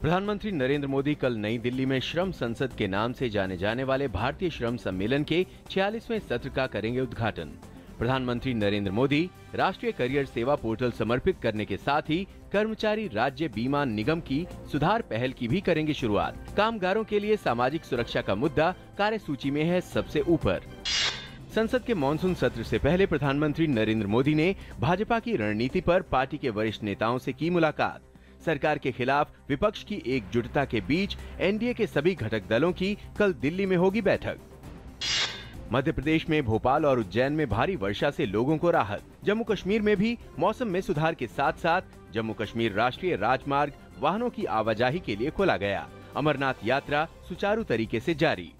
प्रधानमंत्री नरेंद्र मोदी कल नई दिल्ली में श्रम संसद के नाम से जाने जाने वाले भारतीय श्रम सम्मेलन के 46वें सत्र का करेंगे उद्घाटन। प्रधानमंत्री नरेंद्र मोदी राष्ट्रीय करियर सेवा पोर्टल समर्पित करने के साथ ही कर्मचारी राज्य बीमा निगम की सुधार पहल की भी करेंगे शुरुआत। कामगारों के लिए सामाजिक सुरक्षा का मुद्दा कार्यसूची में है सबसे ऊपर। संसद के मॉनसून सत्र से पहले प्रधानमंत्री नरेंद्र मोदी ने भाजपा की रणनीति पर पार्टी के वरिष्ठ नेताओं से की मुलाकात। सरकार के खिलाफ विपक्ष की एकजुटता के बीच एनडीए के सभी घटक दलों की कल दिल्ली में होगी बैठक। मध्य प्रदेश में भोपाल और उज्जैन में भारी वर्षा से लोगों को राहत। जम्मू कश्मीर में भी मौसम में सुधार के साथ साथ जम्मू कश्मीर राष्ट्रीय राजमार्ग वाहनों की आवाजाही के लिए खोला गया। अमरनाथ यात्रा सुचारू तरीके से जारी।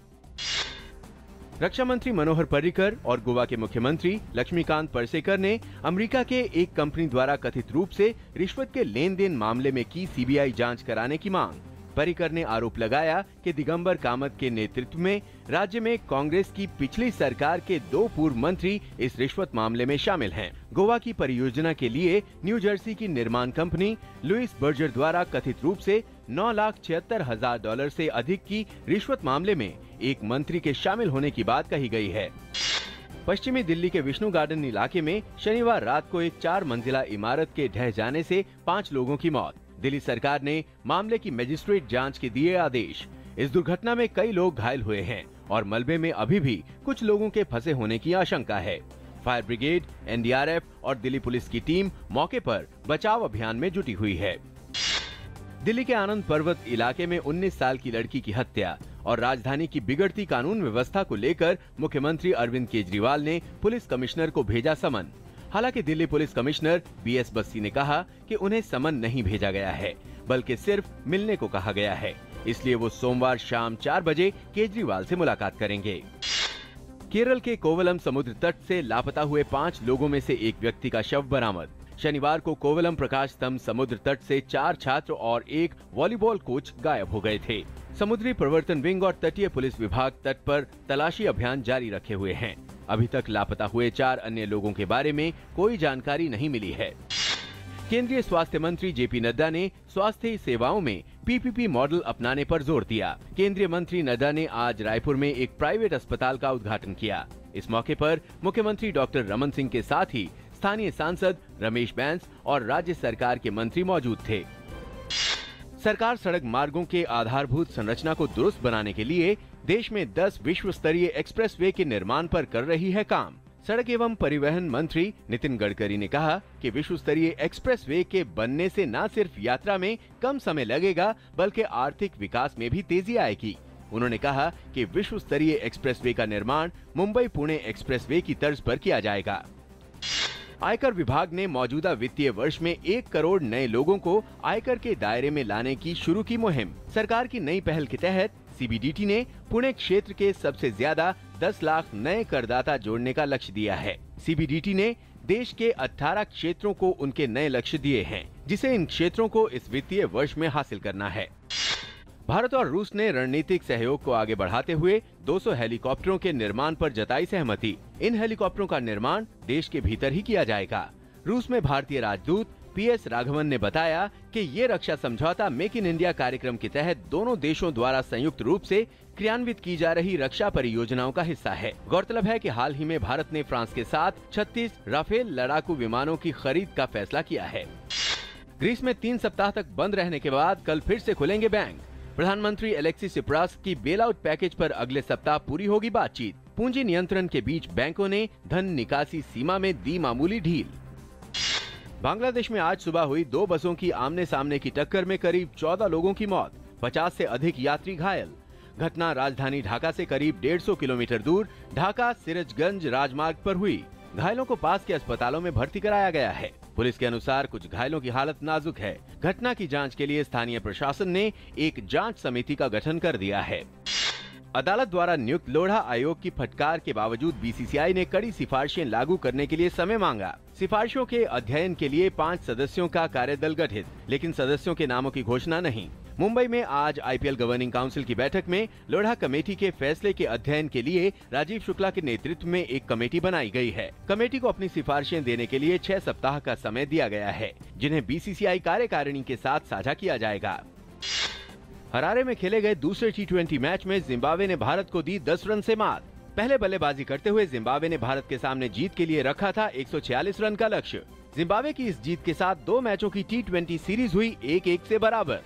रक्षा मंत्री मनोहर पर्रिकर और गोवा के मुख्यमंत्री लक्ष्मीकांत पार्सेकर ने अमेरिका के एक कंपनी द्वारा कथित रूप से रिश्वत के लेन देन मामले में की सीबीआई जांच कराने की मांग। पर्रिकर ने आरोप लगाया कि दिगंबर कामत के नेतृत्व में राज्य में कांग्रेस की पिछली सरकार के 2 पूर्व मंत्री इस रिश्वत मामले में शामिल हैं। गोवा की परियोजना के लिए न्यू जर्सी की निर्माण कंपनी लुइस बर्जर द्वारा कथित रूप से $9,76,000 से अधिक की रिश्वत मामले में एक मंत्री के शामिल होने की बात कही गई है। पश्चिमी दिल्ली के विष्णु गार्डन इलाके में शनिवार रात को एक 4 मंजिला इमारत के ढह जाने से 5 लोगों की मौत। दिल्ली सरकार ने मामले की मजिस्ट्रेट जांच के दिए आदेश। इस दुर्घटना में कई लोग घायल हुए हैं और मलबे में अभी भी कुछ लोगों के फंसे होने की आशंका है। फायर ब्रिगेड, एनडीआरएफ और दिल्ली पुलिस की टीम मौके पर बचाव अभियान में जुटी हुई है। दिल्ली के आनंद पर्वत इलाके में 19 साल की लड़की की हत्या और राजधानी की बिगड़ती कानून व्यवस्था को लेकर मुख्यमंत्री अरविंद केजरीवाल ने पुलिस कमिश्नर को भेजा समन। हालांकि Delhi police commissioner BS Bassi ने कहा कि उन्हें समन नहीं भेजा गया है, बल्कि सिर्फ मिलने को कहा गया है। इसलिए वो सोमवार शाम 4 बजे केजरीवाल से मुलाकात करेंगे। केरल के कोवलम समुद्र तट से लापता हुए 5 लोगों में से एक व्यक्ति का शव बरामद। शनिवार को कोवलम प्रकाश स्तंभ समुद्र तट से 4 छात्र और एक वॉलीबॉल कोच गायब हो गए थे। समुद्री प्रवर्तन विंग और तटीय पुलिस विभाग तट पर तलाशी अभियान जारी रखे हुए हैं। अभी तक लापता हुए 4 अन्य लोगों के बारे में कोई जानकारी नहीं मिली है। केंद्रीय स्वास्थ्य मंत्री जेपी नड्डा ने स्वास्थ्य सेवाओं में पीपीपी मॉडल अपनाने पर जोर दिया। केंद्रीय मंत्री नड्डा ने आज रायपुर में एक प्राइवेट अस्पताल का उद्घाटन किया। इस मौके पर मुख्यमंत्री डॉक्टर रमन सिंह के साथ ही स्थानीय सांसद रमेश बैस और राज्य सरकार के मंत्री मौजूद थे। सरकार सड़क मार्गों के आधारभूत संरचना को दुरुस्त बनाने के लिए देश में 10 विश्व स्तरीय एक्सप्रेसवे के निर्माण पर कर रही है काम। सड़क एवं परिवहन मंत्री नितिन गडकरी ने कहा कि विश्व स्तरीय एक्सप्रेसवे के बनने से न सिर्फ यात्रा में कम समय लगेगा, बल्कि आर्थिक विकास में भी तेजी आएगी। उन्होंने कहा कि विश्व स्तरीय एक्सप्रेसवे का निर्माण मुंबई पुणे एक्सप्रेसवे की तर्ज पर किया जाएगा। आयकर विभाग ने मौजूदा वित्तीय वर्ष में 1 करोड़ नए लोगों को आयकर के दायरे में लाने की शुरू की मुहिम। सरकार की नई पहल के तहत सीबीडीटी ने पुणे क्षेत्र के सबसे ज्यादा 10 लाख नए करदाता जोड़ने का लक्ष्य दिया है। सीबीडीटी ने देश के 18 क्षेत्रों को उनके नए लक्ष्य दिए हैं, जिसे इन क्षेत्रों को इस वित्तीय वर्ष में हासिल करना है। भारत और रूस ने रणनीतिक सहयोग को आगे बढ़ाते हुए 200 हेलीकॉप्टरों के निर्माण पर जताई सहमति। इन हेलीकॉप्टरों का निर्माण देश के भीतर ही किया जाएगा। रूस में भारतीय राजदूत पीएस राघवन ने बताया कि ये रक्षा समझौता मेक इन इंडिया कार्यक्रम के तहत दोनों देशों द्वारा संयुक्त रूप से क्रियान्वित की जा रही रक्षा परियोजनाओं का हिस्सा है। गौरतलब है कि हाल ही में भारत ने फ्रांस के साथ 36 राफेल लड़ाकू विमानों की खरीद का फैसला किया है। ग्रीस में 3 सप्ताह तक बंद रहने के बाद कल फिर से खुलेंगे बैंक। प्रधानमंत्री एलेक्सिस सिप्रास की बेल आउट पैकेज पर अगले सप्ताह पूरी होगी बातचीत। पूंजी नियंत्रण के बीच बैंकों ने धन निकासी सीमा में दी मामूली ढील। बांग्लादेश में आज सुबह हुई 2 बसों की आमने सामने की टक्कर में करीब 14 लोगों की मौत, 50 से अधिक यात्री घायल। घटना राजधानी ढाका से करीब 150 किलोमीटर दूर ढाका सिरजगंज राजमार्ग पर हुई। घायलों को पास के अस्पतालों में भर्ती कराया गया है। पुलिस के अनुसार कुछ घायलों की हालत नाजुक है। घटना की जांच के लिए स्थानीय प्रशासन ने एक जांच समिति का गठन कर दिया है। अदालत द्वारा नियुक्त लोढ़ा आयोग की फटकार के बावजूद बीसीसीआई ने कड़ी सिफारिशें लागू करने के लिए समय मांगा। सिफारिशों के अध्ययन के लिए 5 सदस्यों का कार्यदल गठित, लेकिन सदस्यों के नामों की घोषणा नहीं। मुंबई में आज आईपीएल गवर्निंग काउंसिल की बैठक में लोढ़ा कमेटी के फैसले के अध्ययन के लिए राजीव शुक्ला के नेतृत्व में एक कमेटी बनाई गई है। कमेटी को अपनी सिफारिशें देने के लिए 6 सप्ताह का समय दिया गया है, जिन्हें बीसीसीआई कार्यकारिणी के साथ साझा किया जाएगा। हरारे में खेले गए दूसरे टी20 मैच में जिम्बाब्वे ने भारत को दी 10 रन से मात। पहले बल्लेबाजी करते हुए जिम्बाब्वे ने भारत के सामने जीत के लिए रखा था 146 रन का लक्ष्य। जिम्बाब्वे की इस जीत के साथ 2 मैचों की टी20 सीरीज हुई 1-1 से बराबर।